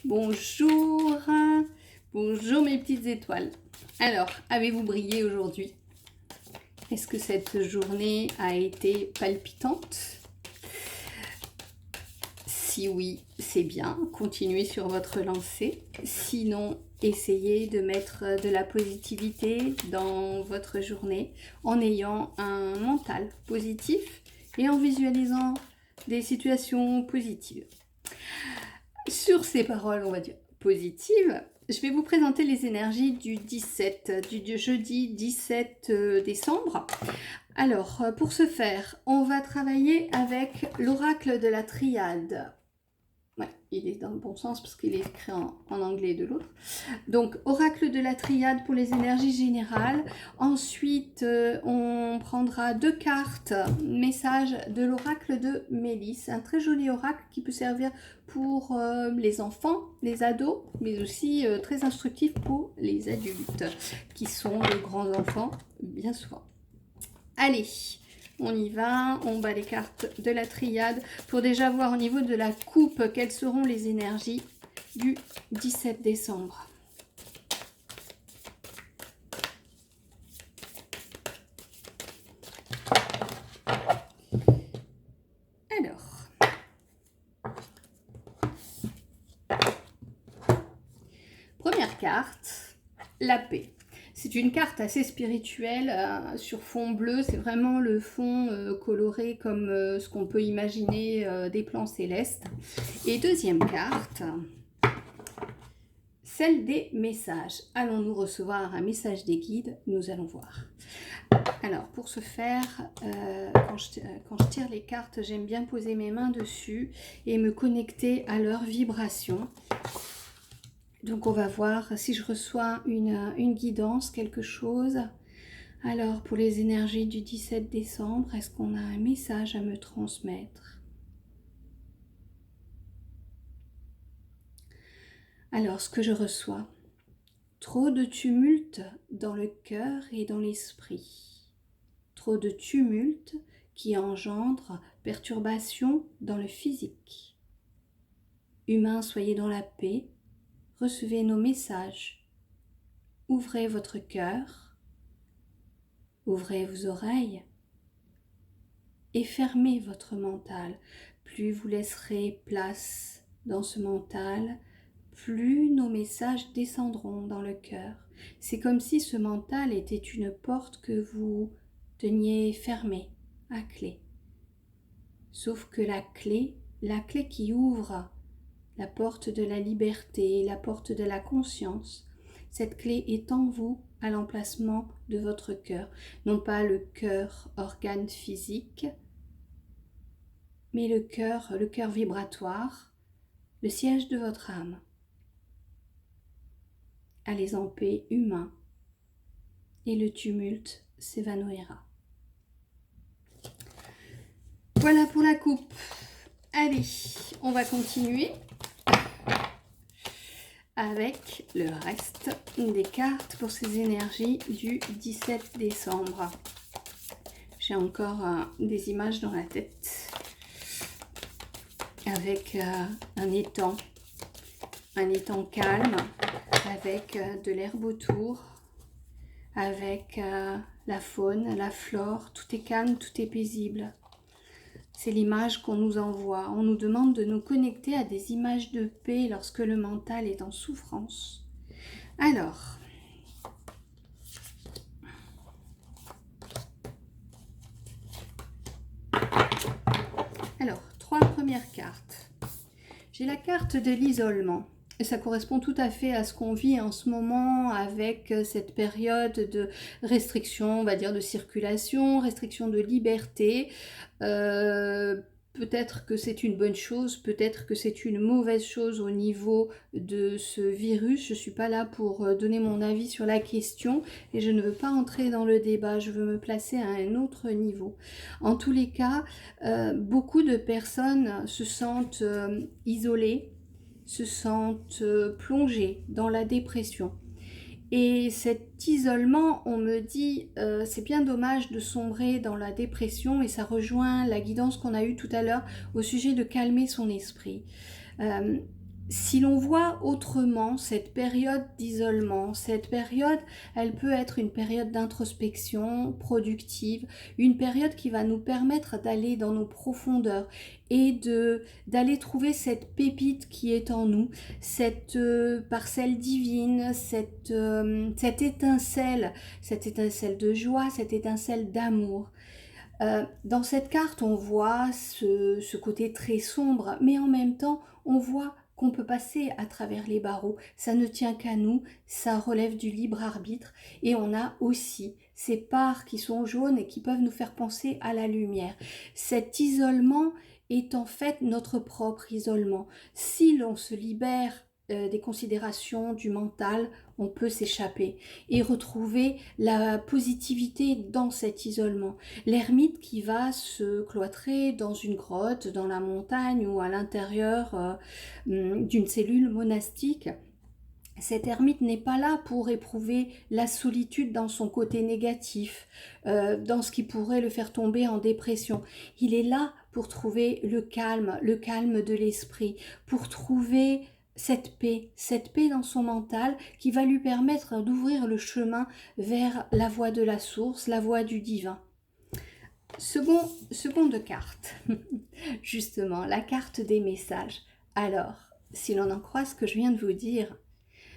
Bonjour, bonjour mes petites étoiles. Alors, avez-vous brillé aujourd'hui? Est-ce que cette journée a été palpitante? Si oui, c'est bien, continuez sur votre lancée. Sinon, essayez de mettre de la positivité dans votre journée en ayant un mental positif et en visualisant des situations positives. Sur ces paroles, on va dire positives, je vais vous présenter les énergies du jeudi 17 décembre. Alors, pour ce faire, on va travailler avec l'oracle de la triade. Ouais, il est dans le bon sens parce qu'il est écrit en anglais de l'autre. Donc, oracle de la triade pour les énergies générales. Ensuite, on prendra 2 cartes, message de l'oracle de Mélisse. Un très joli oracle qui peut servir pour les enfants, les ados, mais aussi très instructif pour les adultes, qui sont de grands enfants, bien souvent. Allez, on y va, on bat les cartes de la triade pour déjà voir au niveau de la coupe quelles seront les énergies du 17 décembre. Alors, première carte, la paix. C'est une carte assez spirituelle sur fond bleu, c'est vraiment le fond coloré comme ce qu'on peut imaginer des plans célestes. Et deuxième carte, celle des messages. Allons-nous recevoir un message des guides? Nous allons voir. Alors pour ce faire, quand je tire les cartes, j'aime bien poser mes mains dessus et me connecter à leur vibration. Donc on va voir si je reçois une guidance, quelque chose. Alors pour les énergies du 17 décembre, est-ce qu'on a un message à me transmettre? Alors ce que je reçois, trop de tumulte dans le cœur et dans l'esprit. Trop de tumulte qui engendre perturbation dans le physique. Humains, soyez dans la paix. Recevez nos messages. Ouvrez votre cœur, ouvrez vos oreilles et fermez votre mental. Plus vous laisserez place dans ce mental, plus nos messages descendront dans le cœur. C'est comme si ce mental était une porte que vous teniez fermée à clé. Sauf que la clé qui ouvre la porte de la liberté, la porte de la conscience, cette clé est en vous, à l'emplacement de votre cœur. Non pas le cœur, organe physique, mais le cœur vibratoire, le siège de votre âme. Allez en paix, humain, et le tumulte s'évanouira. Voilà pour la coupe. Allez, on va continuer avec le reste des cartes pour ces énergies du 17 décembre. J'ai encore des images dans la tête avec un étang calme, avec de l'herbe autour, avec la faune, la flore, tout est calme, tout est paisible. C'est l'image qu'on nous envoie. On nous demande de nous connecter à des images de paix lorsque le mental est en souffrance. Alors, trois premières cartes. J'ai la carte de l'isolement. Et ça correspond tout à fait à ce qu'on vit en ce moment avec cette période de restriction, on va dire de circulation, restriction de liberté. Peut-être que c'est une bonne chose, peut-être que c'est une mauvaise chose au niveau de ce virus. Je ne suis pas là pour donner mon avis sur la question et je ne veux pas entrer dans le débat, je veux me placer à un autre niveau. En tous les cas, beaucoup de personnes se sentent isolées, se sentent plongées dans la dépression. Et cet isolement, on me dit, c'est bien dommage de sombrer dans la dépression et ça rejoint la guidance qu'on a eue tout à l'heure au sujet de calmer son esprit. Si l'on voit autrement cette période d'isolement, cette période, elle peut être une période d'introspection productive, une période qui va nous permettre d'aller dans nos profondeurs et d'aller trouver cette pépite qui est en nous, cette parcelle divine, cette étincelle de joie, cette étincelle d'amour. Dans cette carte, on voit ce côté très sombre, mais en même temps, on voit qu'on peut passer à travers les barreaux. Ça ne tient qu'à nous, ça relève du libre arbitre. Et on a aussi ces parts qui sont jaunes et qui peuvent nous faire penser à la lumière. Cet isolement est en fait notre propre isolement. Si l'on se libère des considérations du mental, on peut s'échapper et retrouver la positivité dans cet isolement. L'ermite qui va se cloîtrer dans une grotte, dans la montagne ou à l'intérieur d'une cellule monastique, cet ermite n'est pas là pour éprouver la solitude dans son côté négatif, dans ce qui pourrait le faire tomber en dépression. Il est là pour trouver le calme de l'esprit, pour trouver cette paix dans son mental qui va lui permettre d'ouvrir le chemin vers la voie de la source, la voie du divin. Seconde carte, justement, la carte des messages. Alors, si l'on en croit ce que je viens de vous dire,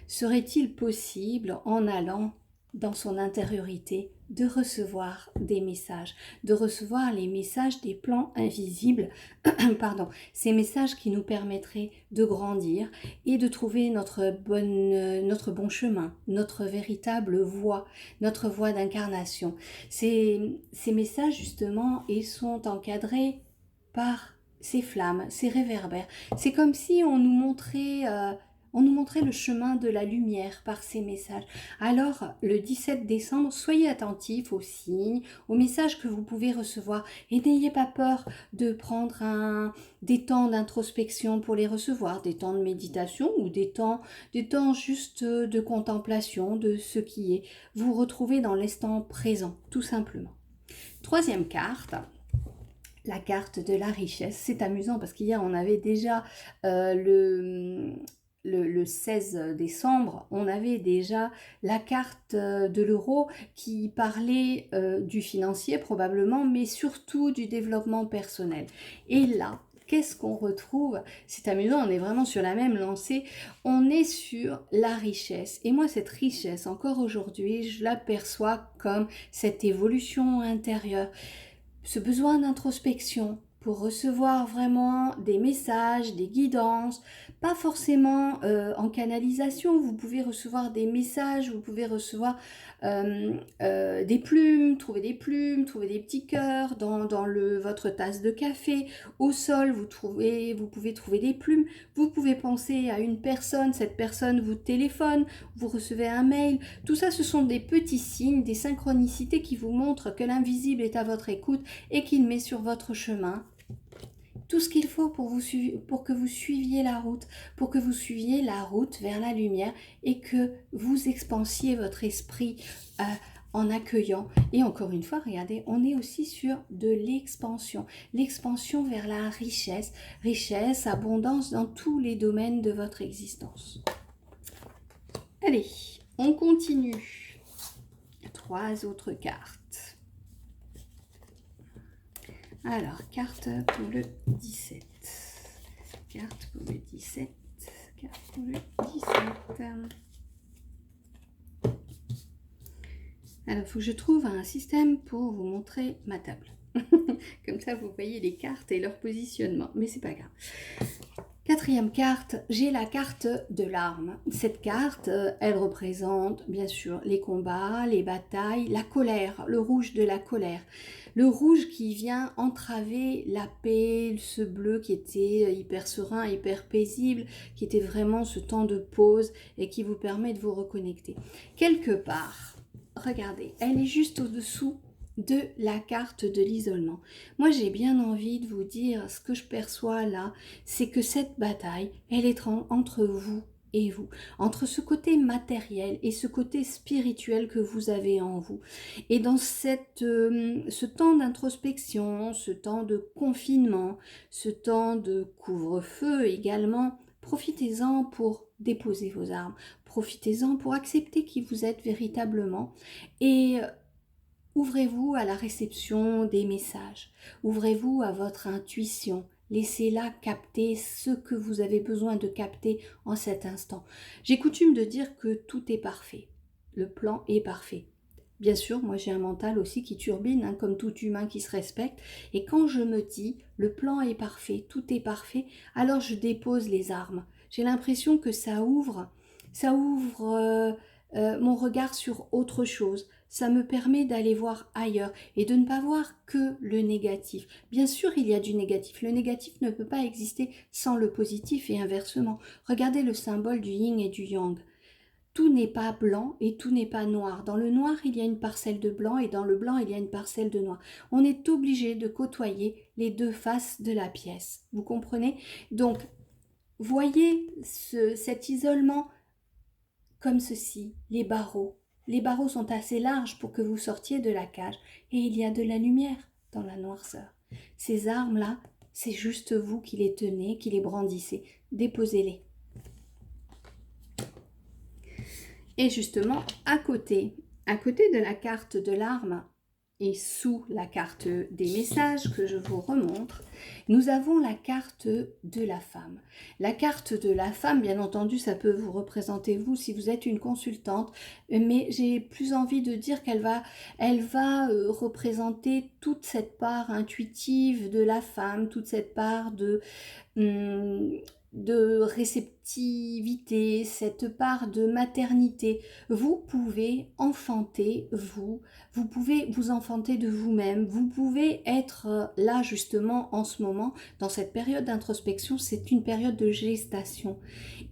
serait-il possible, en allant dans son intériorité, de recevoir des messages, de recevoir les messages des plans invisibles, pardon, ces messages qui nous permettraient de grandir et de trouver notre bon chemin, notre véritable voie, notre voie d'incarnation. Ces messages, justement, ils sont encadrés par ces flammes, ces réverbères. C'est comme si on nous montrait le chemin de la lumière par ces messages. Alors, le 17 décembre, soyez attentifs aux signes, aux messages que vous pouvez recevoir et n'ayez pas peur de prendre des temps d'introspection pour les recevoir, des temps de méditation ou des temps juste de contemplation de ce qui est. Vous retrouvez dans l'instant présent, tout simplement. Troisième carte. La carte de la richesse. C'est amusant parce qu'hier on avait déjà le 16 décembre, on avait déjà la carte de l'euro qui parlait du financier probablement, mais surtout du développement personnel. Et là, qu'est-ce qu'on retrouve? C'est amusant, on est vraiment sur la même lancée. On est sur la richesse. Et moi, cette richesse, encore aujourd'hui, je l'aperçois comme cette évolution intérieure. Ce besoin d'introspection pour recevoir vraiment des messages, des guidances, pas forcément en canalisation, vous pouvez recevoir des messages, vous pouvez recevoir des plumes, trouver des petits cœurs dans votre tasse de café, au sol vous pouvez trouver des plumes, vous pouvez penser à une personne, cette personne vous téléphone, vous recevez un mail, tout ça ce sont des petits signes, des synchronicités qui vous montrent que l'invisible est à votre écoute et qu'il met sur votre chemin tout ce qu'il faut pour que vous suiviez la route, vers la lumière et que vous expansiez votre esprit en accueillant. Et encore une fois, regardez, on est aussi sur de l'expansion vers la richesse, abondance dans tous les domaines de votre existence. Allez, on continue. 3 autres cartes. Alors, carte pour le 17. Carte pour le 17. Alors, il faut que je trouve un système pour vous montrer ma table. Comme ça, vous voyez les cartes et leur positionnement. Mais c'est pas grave. 4e carte, j'ai la carte de l'arme. Cette carte, elle représente bien sûr les combats, les batailles, la colère, le rouge de la colère. Le rouge qui vient entraver la paix, ce bleu qui était hyper serein, hyper paisible, qui était vraiment ce temps de pause et qui vous permet de vous reconnecter. Quelque part, regardez, elle est juste au-dessous de la carte de l'isolement. Moi, j'ai bien envie de vous dire, ce que je perçois là, c'est que cette bataille, elle est entre vous et vous, entre ce côté matériel et ce côté spirituel que vous avez en vous. Et dans ce temps d'introspection, ce temps de confinement, ce temps de couvre-feu également, Profitez-en pour déposer vos armes. Profitez-en pour accepter qui vous êtes véritablement et ouvrez-vous à la réception des messages. Ouvrez-vous à votre intuition. Laissez-la capter ce que vous avez besoin de capter en cet instant. J'ai coutume de dire que tout est parfait. Le plan est parfait. Bien sûr, moi j'ai un mental aussi qui turbine, hein, comme tout humain qui se respecte. Et quand je me dis, le plan est parfait, tout est parfait, alors je dépose les armes. J'ai l'impression que ça ouvre mon regard sur autre chose. Ça me permet d'aller voir ailleurs et de ne pas voir que le négatif. Bien sûr, il y a du négatif. Le négatif ne peut pas exister sans le positif et inversement. Regardez le symbole du yin et du yang. Tout n'est pas blanc et tout n'est pas noir. Dans le noir, il y a une parcelle de blanc et dans le blanc, il y a une parcelle de noir. On est obligé de côtoyer les deux faces de la pièce. Vous comprenez? Donc, voyez cet isolement comme ceci, les barreaux. Les barreaux sont assez larges pour que vous sortiez de la cage et il y a de la lumière dans la noirceur. Ces armes-là, c'est juste vous qui les tenez, qui les brandissez. Déposez-les. Et justement, à côté de la carte de l'arme et sous la carte des messages que je vous remontre, nous avons la carte de la femme. La carte de la femme, bien entendu, ça peut vous représenter vous si vous êtes une consultante, mais j'ai plus envie de dire qu'elle va représenter toute cette part intuitive de la femme, toute cette part de réceptivité, cette part de maternité. Vous pouvez enfanter vous pouvez vous enfanter de vous-même, vous pouvez être là justement en ce moment, dans cette période d'introspection, c'est une période de gestation.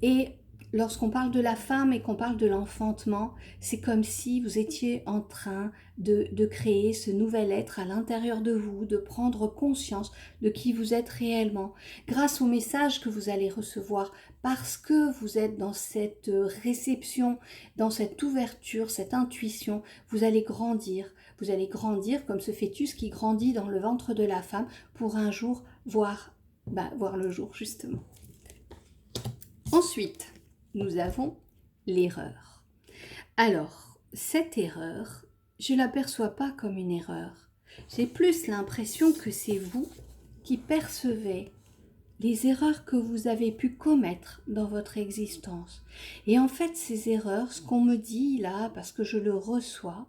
Et lorsqu'on parle de la femme et qu'on parle de l'enfantement, c'est comme si vous étiez en train de créer ce nouvel être à l'intérieur de vous, de prendre conscience de qui vous êtes réellement. Grâce au message que vous allez recevoir, parce que vous êtes dans cette réception, dans cette ouverture, cette intuition, vous allez grandir. Vous allez grandir comme ce fœtus qui grandit dans le ventre de la femme pour un jour voir le jour justement. Ensuite, nous avons l'erreur. Alors, cette erreur, je ne l'aperçois pas comme une erreur. J'ai plus l'impression que c'est vous qui percevez les erreurs que vous avez pu commettre dans votre existence. Et en fait, ces erreurs, ce qu'on me dit là, parce que je le reçois,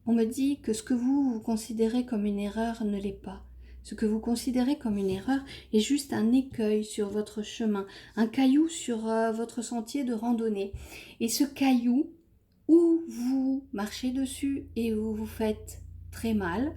on me dit que ce que vous considérez comme une erreur ne l'est pas. Ce que vous considérez comme une erreur est juste un écueil sur votre chemin, un caillou sur votre sentier de randonnée. Et ce caillou, où vous marchez dessus et où vous faites très mal,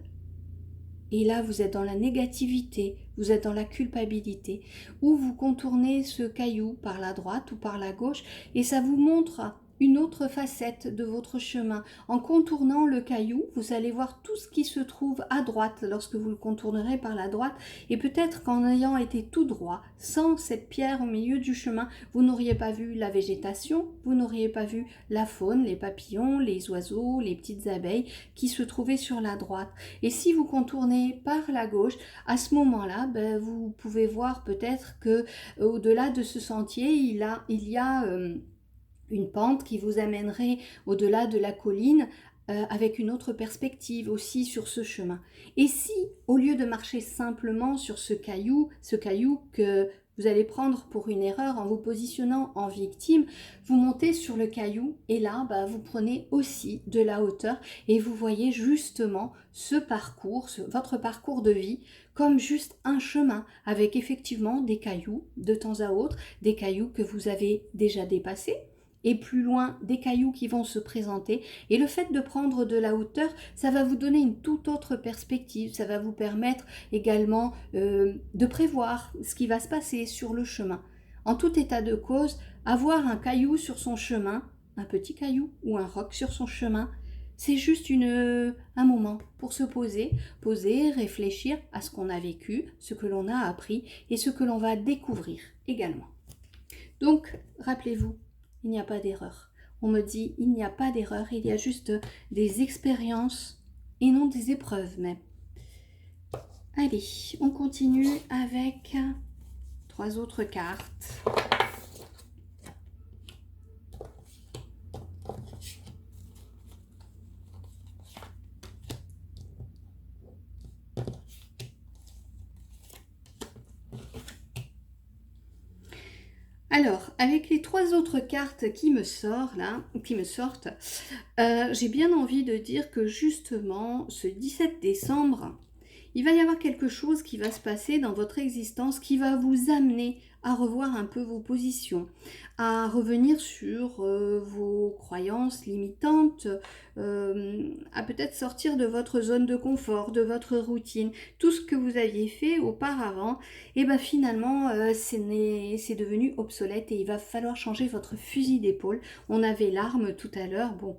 et là vous êtes dans la négativité, vous êtes dans la culpabilité, ou vous contournez ce caillou par la droite ou par la gauche, et ça vous montre une autre facette de votre chemin. En contournant le caillou, vous allez voir tout ce qui se trouve à droite lorsque vous le contournerez par la droite, et peut-être qu'en ayant été tout droit, sans cette pierre au milieu du chemin, vous n'auriez pas vu la végétation, vous n'auriez pas vu la faune, les papillons, les oiseaux, les petites abeilles qui se trouvaient sur la droite. Et si vous contournez par la gauche, à ce moment-là, vous pouvez voir peut-être que au-delà de ce sentier, il y a une pente qui vous amènerait au-delà de la colline avec une autre perspective aussi sur ce chemin. Et si, au lieu de marcher simplement sur ce caillou que vous allez prendre pour une erreur en vous positionnant en victime, vous montez sur le caillou et là, vous prenez aussi de la hauteur et vous voyez justement ce parcours, votre parcours de vie, comme juste un chemin avec effectivement des cailloux de temps à autre, des cailloux que vous avez déjà dépassés, et plus loin des cailloux qui vont se présenter. Et le fait de prendre de la hauteur, ça va vous donner une toute autre perspective, ça va vous permettre également de prévoir ce qui va se passer sur le chemin. En tout état de cause, avoir un caillou sur son chemin, un petit caillou ou un roc sur son chemin, c'est juste un moment pour se poser, réfléchir à ce qu'on a vécu, ce que l'on a appris et ce que l'on va découvrir également. Donc, rappelez-vous, il n'y a pas d'erreur. On me dit, il n'y a pas d'erreur, il y a juste des expériences et non des épreuves même. Allez, on continue avec 3 autres cartes. Alors, avec les 3 autres cartes qui me sortent, j'ai bien envie de dire que justement, ce 17 décembre, il va y avoir quelque chose qui va se passer dans votre existence qui va vous amener à revoir un peu vos positions, à revenir sur vos croyances limitantes, à peut-être sortir de votre zone de confort, de votre routine, tout ce que vous aviez fait auparavant, et bien finalement c'est devenu obsolète et il va falloir changer votre fusil d'épaule. On avait l'arme tout à l'heure, bon,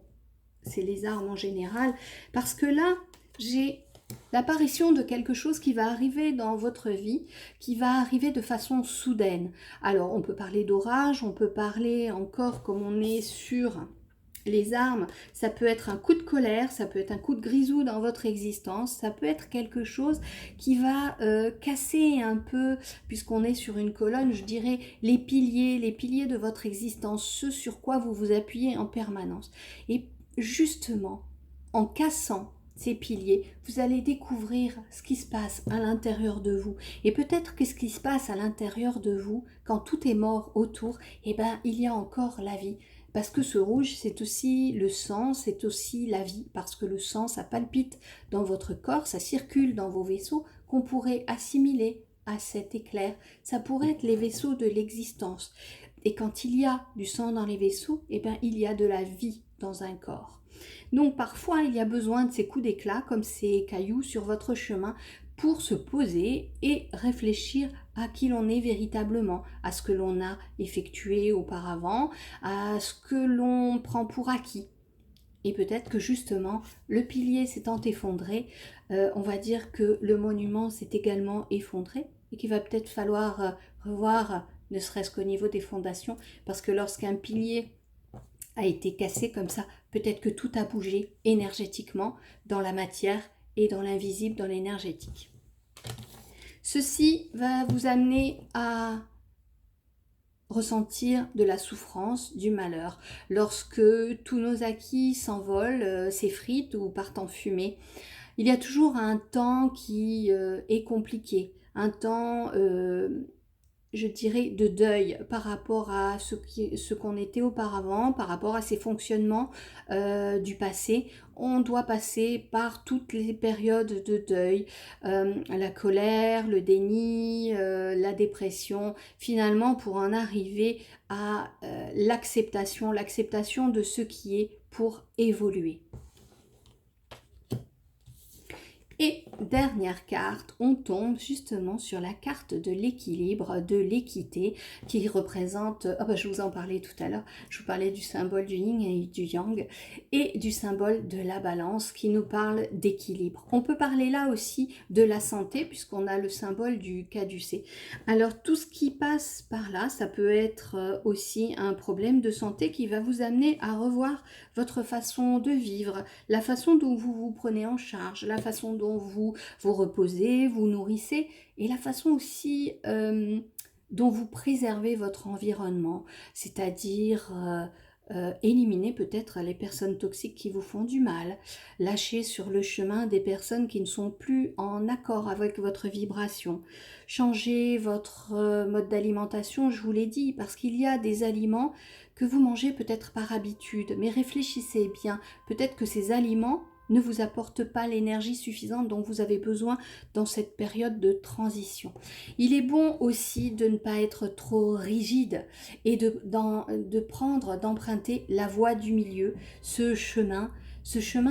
c'est les armes en général, parce que là, j'ai l'apparition de quelque chose qui va arriver dans votre vie, qui va arriver de façon soudaine. Alors, on peut parler d'orage, on peut parler encore, comme on est sur les armes, ça peut être un coup de colère, ça peut être un coup de grisou dans votre existence, ça peut être quelque chose qui va casser un peu, puisqu'on est sur une colonne, je dirais, les piliers de votre existence, ce sur quoi vous vous appuyez en permanence. Et justement, en cassant ces piliers, vous allez découvrir ce qui se passe à l'intérieur de vous. Et peut-être que ce qui se passe à l'intérieur de vous, quand tout est mort autour, eh ben, il y a encore la vie. Parce que ce rouge, c'est aussi le sang, c'est aussi la vie. Parce que le sang, ça palpite dans votre corps, ça circule dans vos vaisseaux qu'on pourrait assimiler à cet éclair. Ça pourrait être les vaisseaux de l'existence. Et quand il y a du sang dans les vaisseaux, eh ben, il y a de la vie dans un corps. Donc parfois, il y a besoin de ces coups d'éclat, comme ces cailloux sur votre chemin, pour se poser et réfléchir à qui l'on est véritablement, à ce que l'on a effectué auparavant, à ce que l'on prend pour acquis. Et peut-être que justement, le pilier s'étant effondré, on va dire que le monument s'est également effondré et qu'il va peut-être falloir revoir, ne serait-ce qu'au niveau des fondations, parce que lorsqu'un pilier a été cassé comme ça, peut-être que tout a bougé énergétiquement dans la matière et dans l'invisible, dans l'énergétique. Ceci va vous amener à ressentir de la souffrance, du malheur. Lorsque tous nos acquis s'envolent, s'effritent ou partent en fumée, il y a toujours un temps qui est compliqué, un temps je dirais, de deuil par rapport à ce qu'on était auparavant, par rapport à ces fonctionnements du passé. On doit passer par toutes les périodes de deuil, la colère, le déni, la dépression, finalement pour en arriver à l'acceptation de ce qui est pour évoluer. Et dernière carte, on tombe justement sur la carte de l'équilibre, de l'équité, qui représente, je vous en parlais tout à l'heure, je vous parlais du symbole du yin et du yang, et du symbole de la balance qui nous parle d'équilibre. On peut parler là aussi de la santé, puisqu'on a le symbole du caducée. Alors tout ce qui passe par là, ça peut être aussi un problème de santé qui va vous amener à revoir votre façon de vivre, la façon dont vous vous prenez en charge, la façon dont vous vous reposez, vous nourrissez, et la façon aussi dont vous préservez votre environnement, c'est-à-dire éliminer peut-être les personnes toxiques qui vous font du mal, lâcher sur le chemin des personnes qui ne sont plus en accord avec votre vibration, changer votre mode d'alimentation, je vous l'ai dit, parce qu'il y a des aliments que vous mangez peut-être par habitude, mais réfléchissez bien, peut-être que ces aliments ne vous apportent pas l'énergie suffisante dont vous avez besoin dans cette période de transition. Il est bon aussi de ne pas être trop rigide et d'emprunter la voie du milieu, ce chemin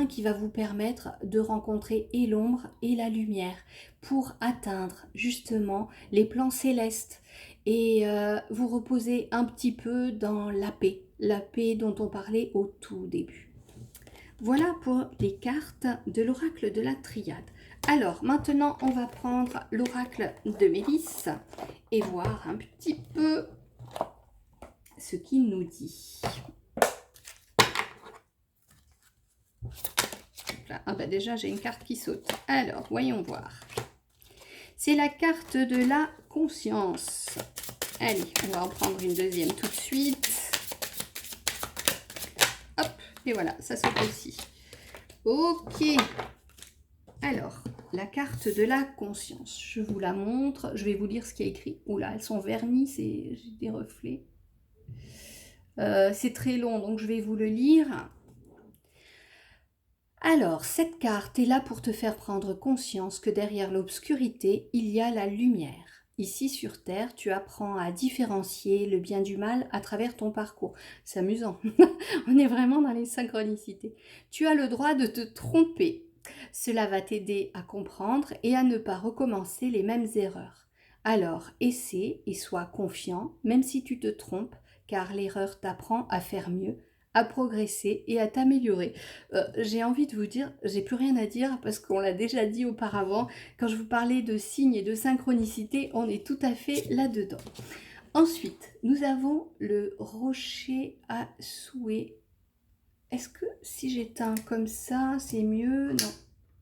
qui va vous permettre de rencontrer et l'ombre et la lumière pour atteindre justement les plans célestes et vous reposer un petit peu dans la paix dont on parlait au tout début. Voilà pour les cartes de l'oracle de la triade. Alors, maintenant, on va prendre l'oracle de Mélisse et voir un petit peu ce qu'il nous dit. Là, déjà, j'ai une carte qui saute. Alors, voyons voir. C'est la carte de la conscience. Allez, on va en prendre une deuxième tout de suite. Hop, et voilà, ça saute aussi. Ok. Alors, la carte de la conscience. Je vous la montre. Je vais vous lire ce qui est écrit. Oula, elles sont vernies, j'ai des reflets. C'est très long, donc je vais vous le lire. Alors, cette carte est là pour te faire prendre conscience que derrière l'obscurité, il y a la lumière. Ici sur Terre, tu apprends à différencier le bien du mal à travers ton parcours. C'est amusant, on est vraiment dans les synchronicités. Tu as le droit de te tromper. Cela va t'aider à comprendre et à ne pas recommencer les mêmes erreurs. Alors, essaie et sois confiant, même si tu te trompes, car l'erreur t'apprend à faire mieux, à progresser et à t'améliorer. J'ai envie de vous dire, j'ai plus rien à dire parce qu'on l'a déjà dit auparavant. Quand je vous parlais de signes et de synchronicité, on est tout à fait là-dedans. Ensuite, nous avons le rocher à souhait. Est-ce que si j'éteins comme ça, c'est mieux? Non,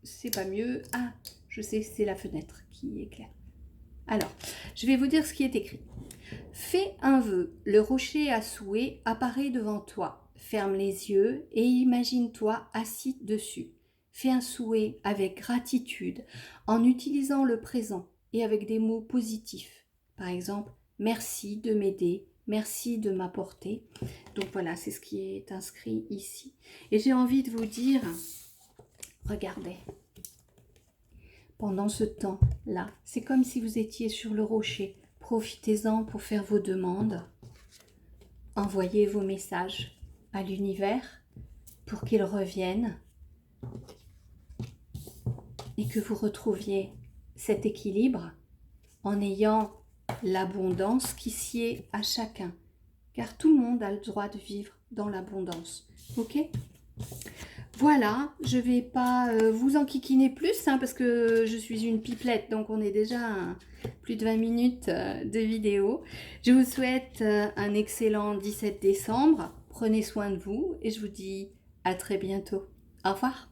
c'est pas mieux. Ah, je sais, c'est la fenêtre qui éclaire. Alors, je vais vous dire ce qui est écrit. Fais un vœu, le rocher à souhait apparaît devant toi. Ferme les yeux et imagine-toi assis dessus. Fais un souhait avec gratitude en utilisant le présent et avec des mots positifs. Par exemple, merci de m'aider, merci de m'apporter. Donc voilà, c'est ce qui est inscrit ici. Et j'ai envie de vous dire, regardez, pendant ce temps-là, c'est comme si vous étiez sur le rocher. Profitez-en pour faire vos demandes. Envoyez vos messages à l'univers pour qu'il revienne et que vous retrouviez cet équilibre en ayant l'abondance qui sied à chacun. Car tout le monde a le droit de vivre dans l'abondance. Ok ? Voilà, je ne vais pas vous enquiquiner plus parce que je suis une pipelette, donc on est déjà à plus de 20 minutes de vidéo. Je vous souhaite un excellent 17 décembre. Prenez soin de vous et je vous dis à très bientôt. Au revoir.